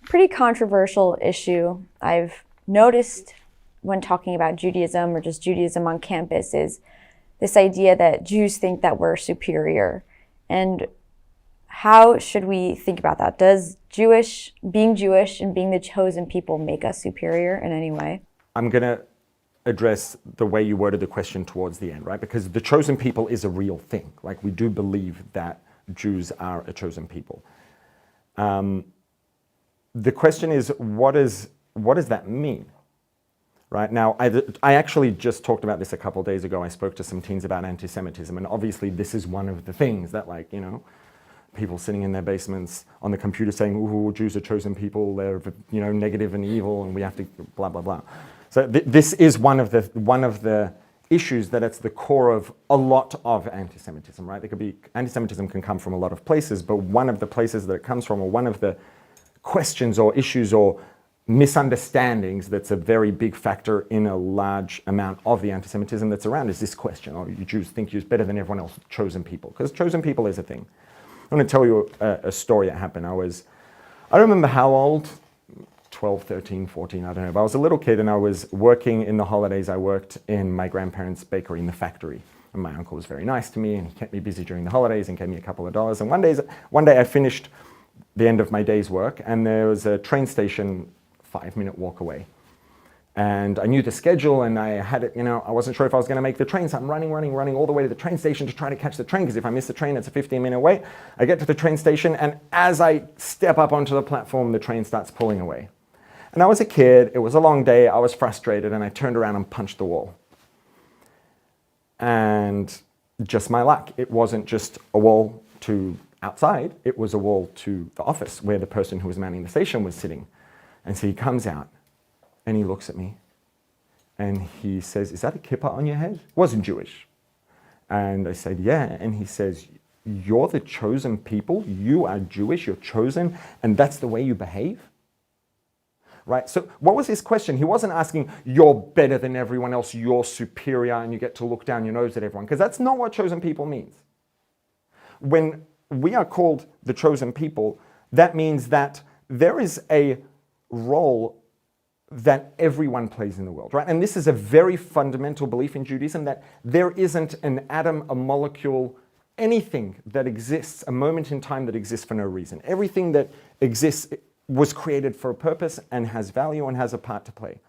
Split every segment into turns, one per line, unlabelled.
pretty controversial issue I've noticed when talking about Judaism or just Judaism on campus is this idea that Jews think that we're superior. And how should we think about that? Does being Jewish and being the chosen people make us superior in any way?
I'm going to address the way you worded the question towards the end, right? Because the chosen people is a real thing. Like, we do believe that Jews are a chosen people. The question is, what does that mean? Right now, I actually just talked about this a couple of days ago. I spoke to some teens about anti-Semitism, and obviously this is one of the things that, like, you know, people sitting in their basements on the computer saying, "Ooh, Jews are chosen people. They're, you know, negative and evil, and we have to blah blah blah." So this is one of the issues that it's the core of a lot of anti-Semitism, right? Anti-Semitism can come from a lot of places, but one of the places that it comes from, or one of the questions or issues or misunderstandings that's a very big factor in a large amount of the anti-Semitism that's around, is this question: oh, you Jews think you're better than everyone else, chosen people. Because chosen people is a thing. I'm going to tell you a story that happened. I don't remember how old, 12, 13, 14, I don't know. But I was a little kid and I was working in the holidays. I worked in my grandparents' bakery in the factory. And my uncle was very nice to me and he kept me busy during the holidays and gave me a couple of dollars. And one day I finished the end of my day's work and there was a train station 5-minute walk away. And I knew the schedule and I had it, you know, I wasn't sure if I was going to make the train, so I'm running all the way to the train station to try to catch the train, because if I miss the train, it's a 15-minute wait. I get to the train station and as I step up onto the platform, the train starts pulling away. And I was a kid, it was a long day, I was frustrated, and I turned around and punched the wall. And just my luck, it wasn't just a wall to outside, it was a wall to the office where the person who was manning the station was sitting. And so he comes out and he looks at me and he says, "Is that a kippah on your head?" It wasn't Jewish. And I said, "Yeah." And he says, "You're the chosen people, you are Jewish, you're chosen, and that's the way you behave?" Right? So what was his question? He wasn't asking, "You're better than everyone else, you're superior, and you get to look down your nose at everyone," because that's not what chosen people means. When we are called the chosen people, that means that there is a role that everyone plays in the world, right? And this is a very fundamental belief in Judaism, that there isn't an atom, a molecule, anything that exists, a moment in time that exists for no reason. Everything that exists was created for a purpose and has value and has a part to play.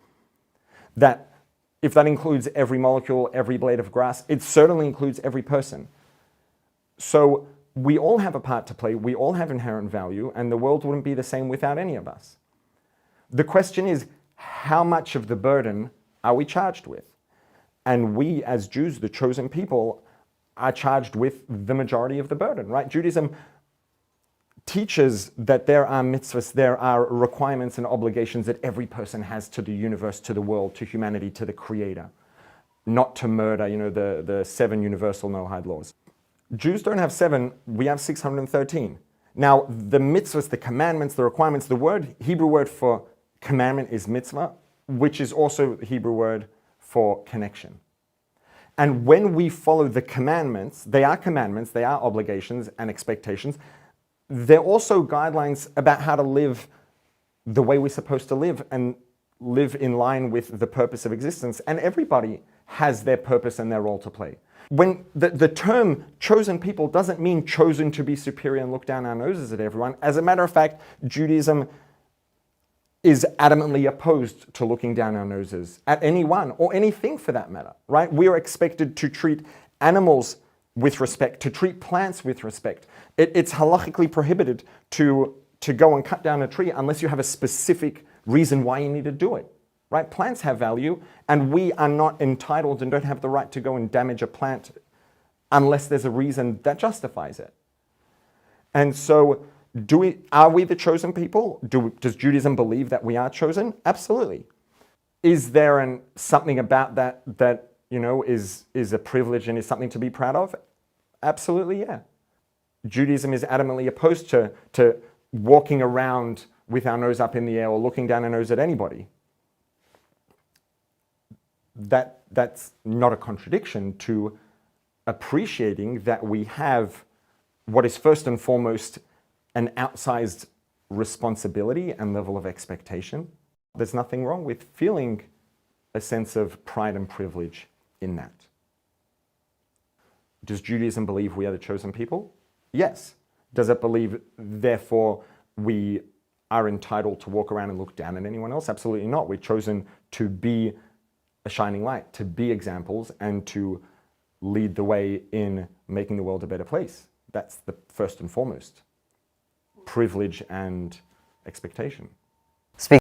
That, if that includes every molecule, every blade of grass, it certainly includes every person. So we all have a part to play, we all have inherent value, and the world wouldn't be the same without any of us. The question is, how much of the burden are we charged with? And we, as Jews, the chosen people, are charged with the majority of the burden, right? Judaism teaches that there are mitzvahs, there are requirements and obligations that every person has to the universe, to the world, to humanity, to the Creator. Not to murder, you know, the 7 universal no-hide laws. Jews don't have 7, we have 613. Now, the mitzvahs, the commandments, the requirements, the Hebrew word for commandment is mitzvah, which is also the Hebrew word for connection. And when we follow the commandments, they are obligations and expectations. They're also guidelines about how to live the way we're supposed to live and live in line with the purpose of existence. And everybody has their purpose and their role to play. When the term chosen people doesn't mean chosen to be superior and look down our noses at everyone. As a matter of fact, Judaism is adamantly opposed to looking down our noses at anyone or anything for that matter, right? We are expected to treat animals with respect, to treat plants with respect. It's halachically prohibited to go and cut down a tree unless you have a specific reason why you need to do it, right? Plants have value and we are not entitled and don't have the right to go and damage a plant unless there's a reason that justifies it. And so, are we the chosen people? Does Judaism believe that we are chosen? Absolutely. Is there something about that you know is a privilege and is something to be proud of? Absolutely, yeah. Judaism is adamantly opposed to walking around with our nose up in the air or looking down our nose at anybody. That's not a contradiction to appreciating that we have what is first and foremost an outsized responsibility and level of expectation. There's nothing wrong with feeling a sense of pride and privilege in that. Does Judaism believe we are the chosen people? Yes. Does it believe, therefore, we are entitled to walk around and look down at anyone else? Absolutely not. We're chosen to be a shining light, to be examples, and to lead the way in making the world a better place. That's the first and foremost privilege and expectation.